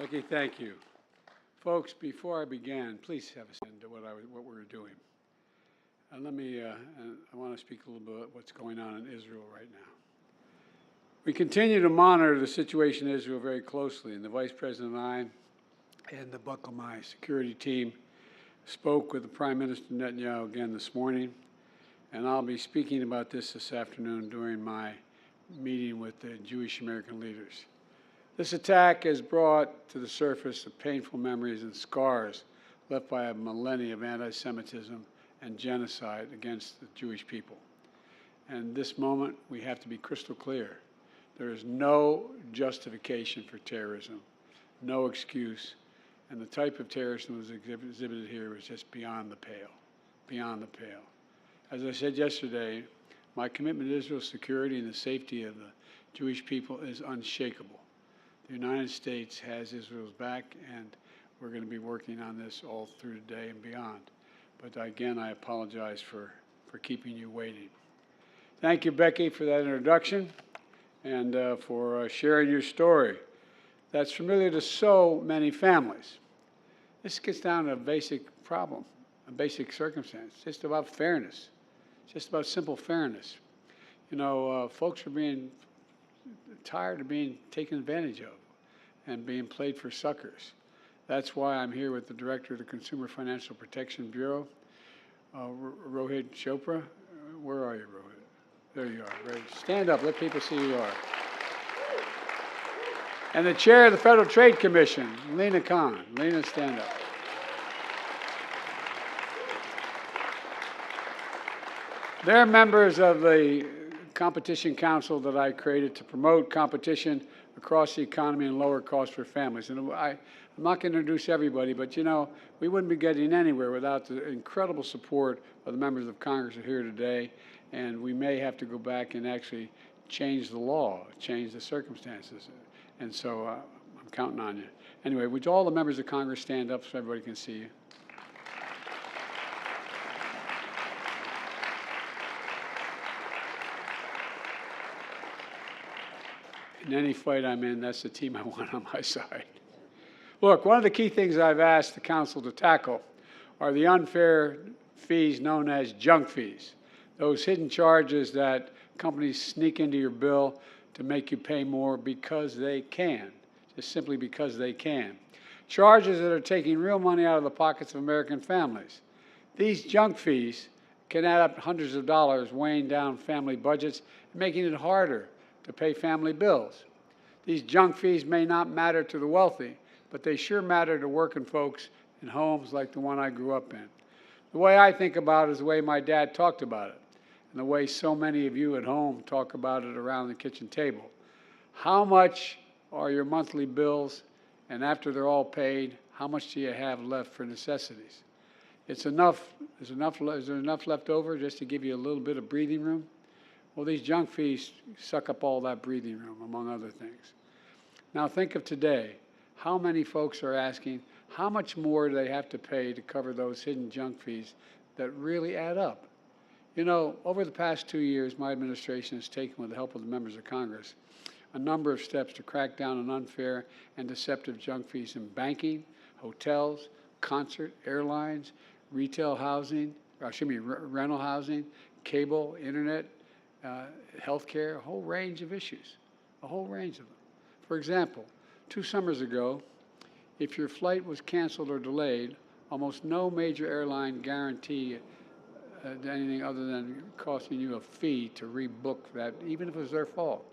Okay, thank you. Folks, before I began, please have a second to what we're doing. And I want to speak a little bit about what's going on in Israel right now. We continue to monitor the situation in Israel very closely, and the Vice President and I and the Buckle My security team spoke with the Prime Minister Netanyahu again this morning, and I'll be speaking about this afternoon during my meeting with the Jewish American leaders. This attack has brought to the surface the painful memories and scars left by a millennia of anti-Semitism and genocide against the Jewish people. And this moment, we have to be crystal clear. There is no justification for terrorism, no excuse, and the type of terrorism that was exhibited here was just beyond the pale, beyond the pale. As I said yesterday, my commitment to Israel's security and the safety of the Jewish people is unshakable. The United States has Israel's back, and we're going to be working on this all through today and beyond. But again, I apologize for keeping you waiting. Thank you, Becky, for that introduction and for sharing your story. That's familiar to so many families. This gets down to a basic problem, a basic circumstance. It's just about fairness. It's just about simple fairness. You know, folks are being tired of being taken advantage of and being played for suckers. That's why I'm here with the Director of the Consumer Financial Protection Bureau, Rohit Chopra. Where are you, Rohit? There you are. Right. Stand up. Let people see who you are. And the Chair of the Federal Trade Commission, Lena Khan. Lena, stand up. They're members of the Competition Council that I created to promote competition across the economy and lower costs for families. And I'm not going to introduce everybody, but you know, we wouldn't be getting anywhere without the incredible support of the members of Congress who are here today. And we may have to go back and actually change the law, change the circumstances. And so I'm counting on you. Anyway, would all the members of Congress stand up so everybody can see you? In any fight I'm in, that's the team I want on my side. Look, one of the key things I've asked the Council to tackle are the unfair fees known as junk fees, those hidden charges that companies sneak into your bill to make you pay more because they can, just simply because they can. Charges that are taking real money out of the pockets of American families. These junk fees can add up hundreds of dollars, weighing down family budgets and making it harder to pay family bills. These junk fees may not matter to the wealthy, but they sure matter to working folks in homes like the one I grew up in. The way I think about it is the way my dad talked about it, and the way so many of you at home talk about it around the kitchen table. How much are your monthly bills, and after they're all paid, how much do you have left for necessities? It's enough. Is there enough left over just to give you a little bit of breathing room? Well, these junk fees suck up all that breathing room, among other things. Now think of today. How many folks are asking how much more do they have to pay to cover those hidden junk fees that really add up? You know, over the past 2 years, my administration has taken, with the help of the members of Congress, a number of steps to crack down on unfair and deceptive junk fees in banking, hotels, concert, airlines, retail housing, rental housing, cable, internet, healthcare, a whole range of issues, a whole range of them. For example, 2 summers ago, if your flight was canceled or delayed, almost no major airline guaranteed anything other than costing you a fee to rebook that, even if it was their fault.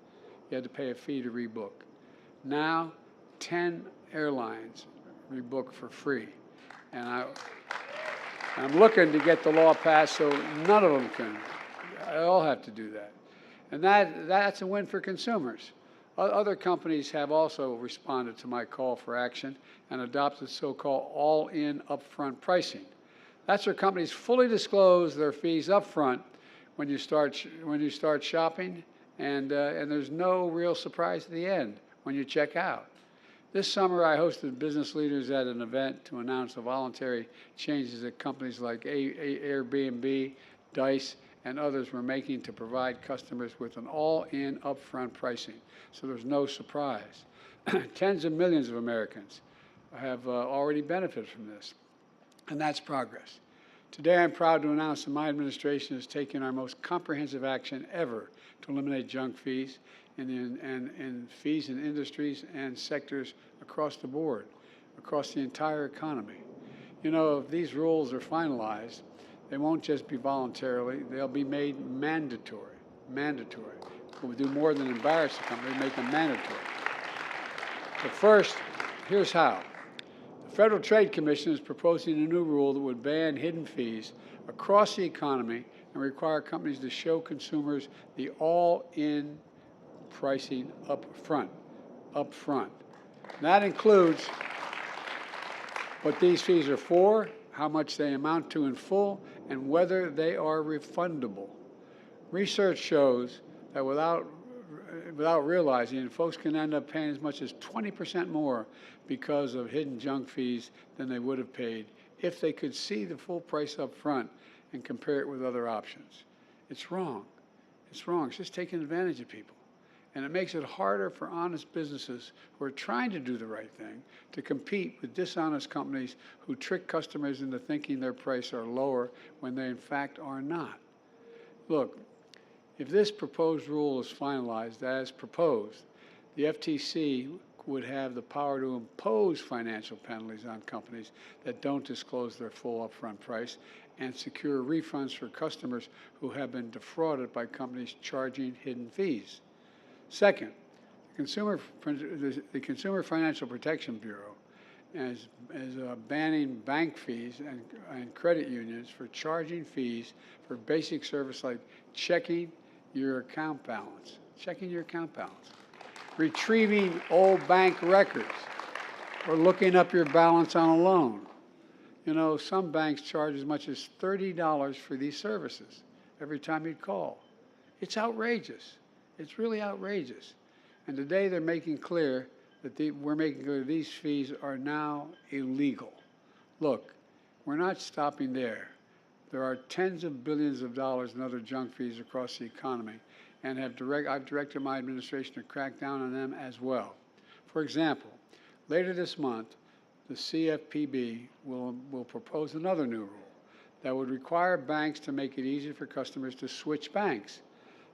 You had to pay a fee to rebook. Now, 10 airlines rebook for free. And I'm looking to get the law passed so none of them can. They all have to do that. And that's a win for consumers. Other companies have also responded to my call for action and adopted so-called all-in upfront pricing. That's where companies fully disclose their fees upfront when you start shopping, and there's no real surprise at the end when you check out. This summer, I hosted business leaders at an event to announce the voluntary changes at companies like Airbnb, Dice, and others we're making to provide customers with an all-in upfront pricing, so there's no surprise. Tens of millions of Americans have already benefited from this, and that's progress. Today, I'm proud to announce that my administration has taken our most comprehensive action ever to eliminate junk fees and fees in industries and sectors across the board, across the entire economy. You know, if these rules are finalized, they won't just be voluntarily, they'll be made mandatory. Mandatory. We'll do more than embarrass the company, make them mandatory. But first, here's how. The Federal Trade Commission is proposing a new rule that would ban hidden fees across the economy and require companies to show consumers the all-in pricing up front. That includes what these fees are for, how much they amount to in full, and whether they are refundable. Research shows that without realizing it, folks can end up paying as much as 20% more because of hidden junk fees than they would have paid if they could see the full price up front and compare it with other options. It's wrong. It's wrong. It's just taking advantage of people. And it makes it harder for honest businesses who are trying to do the right thing to compete with dishonest companies who trick customers into thinking their prices are lower when they in fact are not. Look, if this proposed rule is finalized as proposed, the FTC would have the power to impose financial penalties on companies that don't disclose their full upfront price and secure refunds for customers who have been defrauded by companies charging hidden fees. Second, the Consumer Financial Protection Bureau is banning bank fees and credit unions for charging fees for basic service like checking your account balance, retrieving old bank records, or looking up your balance on a loan. You know, some banks charge as much as $30 for these services every time you call. It's outrageous. It's really outrageous. And today they're making clear that these fees are now illegal. Look, we're not stopping there. There are tens of billions of dollars in other junk fees across the economy, and I've directed my administration to crack down on them as well. For example, later this month, the CFPB will propose another new rule that would require banks to make it easier for customers to switch banks,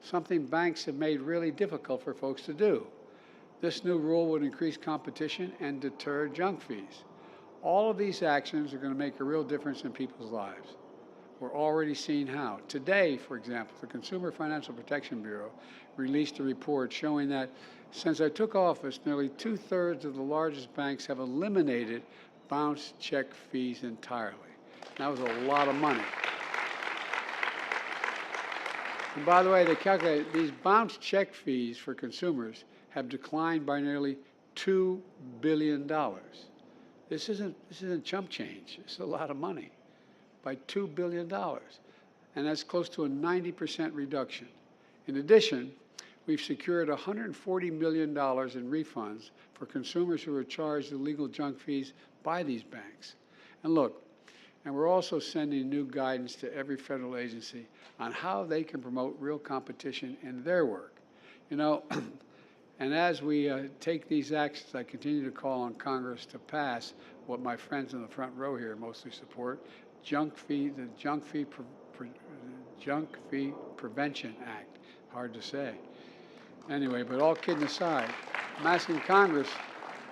something banks have made really difficult for folks to do. This new rule would increase competition and deter junk fees. All of these actions are going to make a real difference in people's lives. We're already seeing how. Today, for example, the Consumer Financial Protection Bureau released a report showing that since I took office, nearly 2/3 of the largest banks have eliminated bounce check fees entirely. That was a lot of money. And by the way, they calculate these bounce check fees for consumers have declined by nearly $2 billion. This isn't chump change. It's a lot of money, by $2 billion. And that's close to a 90% reduction. In addition, we've secured $140 million in refunds for consumers who are charged illegal junk fees by these banks. And look, and we're also sending new guidance to every federal agency on how they can promote real competition in their work. You know, and as we take these actions, I continue to call on Congress to pass what my friends in the front row here mostly support, the Junk Fee Prevention Act. Hard to say. Anyway, but all kidding aside, I'm asking Congress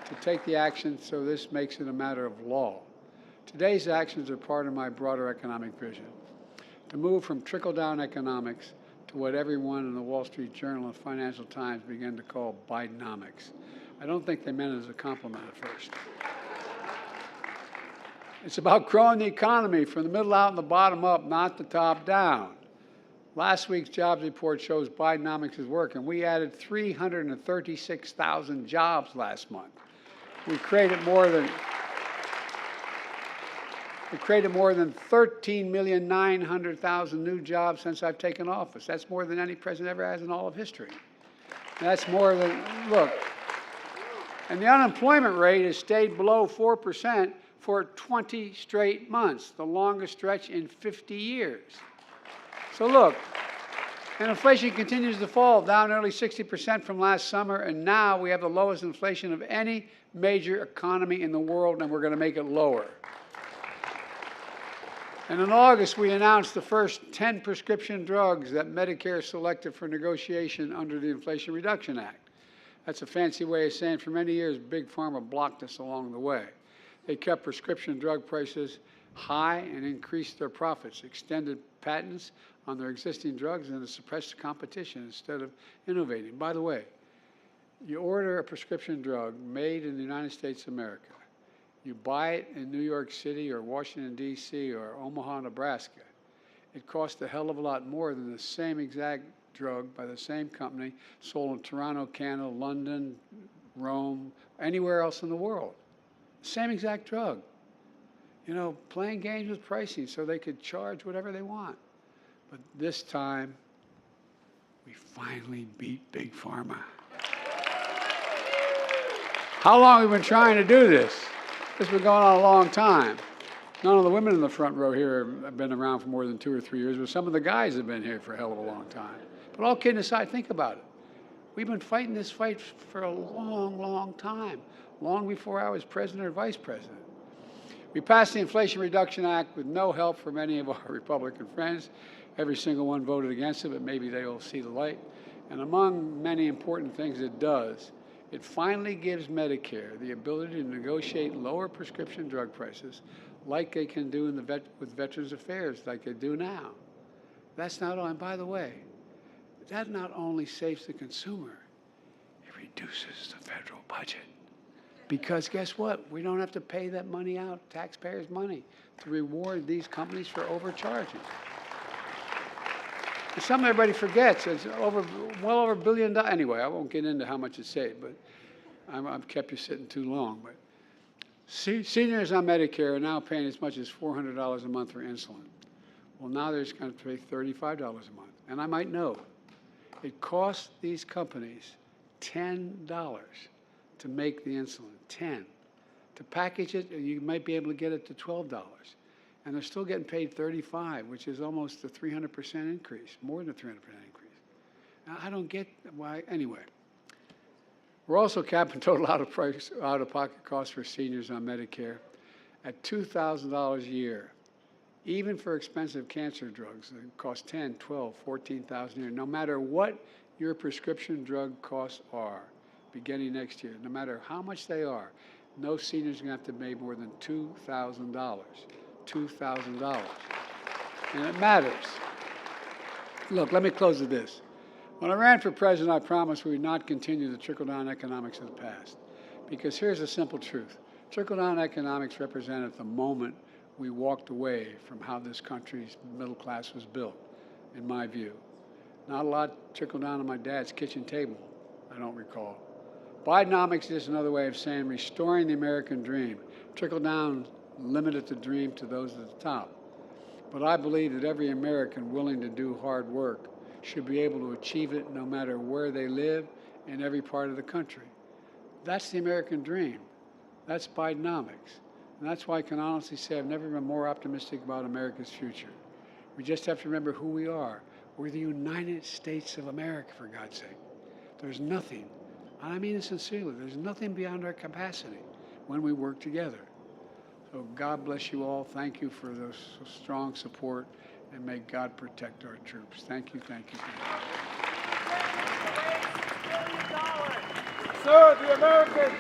to take the action so this makes it a matter of law. Today's actions are part of my broader economic vision, to move from trickle-down economics to what everyone in the Wall Street Journal and Financial Times began to call Bidenomics. I don't think they meant it as a compliment at first. It's about growing the economy from the middle out and the bottom up, not the top down. Last week's jobs report shows Bidenomics is working. We added 336,000 jobs last month. We created more than 13,900,000 new jobs since I've taken office. That's more than any president ever has in all of history. That's more than, look, and the unemployment rate has stayed below 4% for 20 straight months, the longest stretch in 50 years. So look, And inflation continues to fall, down nearly 60% from last summer, and now we have the lowest inflation of any major economy in the world, and we're going to make it lower. And in August, we announced the first 10 prescription drugs that Medicare selected for negotiation under the Inflation Reduction Act. That's a fancy way of saying for many years, Big Pharma blocked us along the way. They kept prescription drug prices high and increased their profits, extended patents on their existing drugs, and suppressed competition instead of innovating. By the way, you order a prescription drug made in the United States of America. You buy it in New York City or Washington, D.C. or Omaha, Nebraska. It costs a hell of a lot more than the same exact drug by the same company sold in Toronto, Canada, London, Rome, anywhere else in the world. Same exact drug. You know, playing games with pricing so they could charge whatever they want. But this time, we finally beat Big Pharma. How long have we been trying to do this? This has been going on a long time. None of the women in the front row here have been around for more than 2 or 3 years, but some of the guys have been here for a hell of a long time. But all kidding aside, think about it. We've been fighting this fight for a long, long time, long before I was president or vice president. We passed the Inflation Reduction Act with no help from any of our Republican friends. Every single one voted against it, but maybe they will see the light. And among many important things it does, it finally gives Medicare the ability to negotiate lower prescription drug prices like they can do with Veterans Affairs, like they do now. That's not all, and by the way, that not only saves the consumer, it reduces the federal budget. Because guess what? We don't have to pay that money out, taxpayers' money, to reward these companies for overcharging. And something everybody forgets, it's well over $1 billion. Anyway, I won't get into how much it saved, but I've kept you sitting too long. But seniors on Medicare are now paying as much as $400 a month for insulin. Well, now they're just going to pay $35 a month. And I might know, it costs these companies $10 to make the insulin, 10. To package it, you might be able to get it to $12. And they're still getting paid $35, which is almost a 300% increase, more than a 300% increase. Now, I don't get why. Anyway, we're also capping total out-of-pocket costs for seniors on Medicare at $2,000 a year, even for expensive cancer drugs that cost $10,000, $12,000, $14,000 a year, no matter what your prescription drug costs are. Beginning next year, no matter how much they are, no seniors are going to have to pay more than $2,000. $2,000. And it matters. Look, let me close with this. When I ran for president, I promised we would not continue the trickle-down economics of the past. Because here's the simple truth. Trickle-down economics represented the moment we walked away from how this country's middle class was built, in my view. Not a lot trickled down on my dad's kitchen table, I don't recall. Bidenomics is another way of saying restoring the American dream. Trickle down limited the dream to those at the top. But I believe that every American willing to do hard work should be able to achieve it no matter where they live in every part of the country. That's the American dream. That's Bidenomics. And that's why I can honestly say I've never been more optimistic about America's future. We just have to remember who we are. We're the United States of America, for God's sake. There's nothing, and I mean it sincerely, there's nothing beyond our capacity when we work together. So God bless you all. Thank you for the strong support, and may God protect our troops. Thank you, thank you, thank you. Sir, the American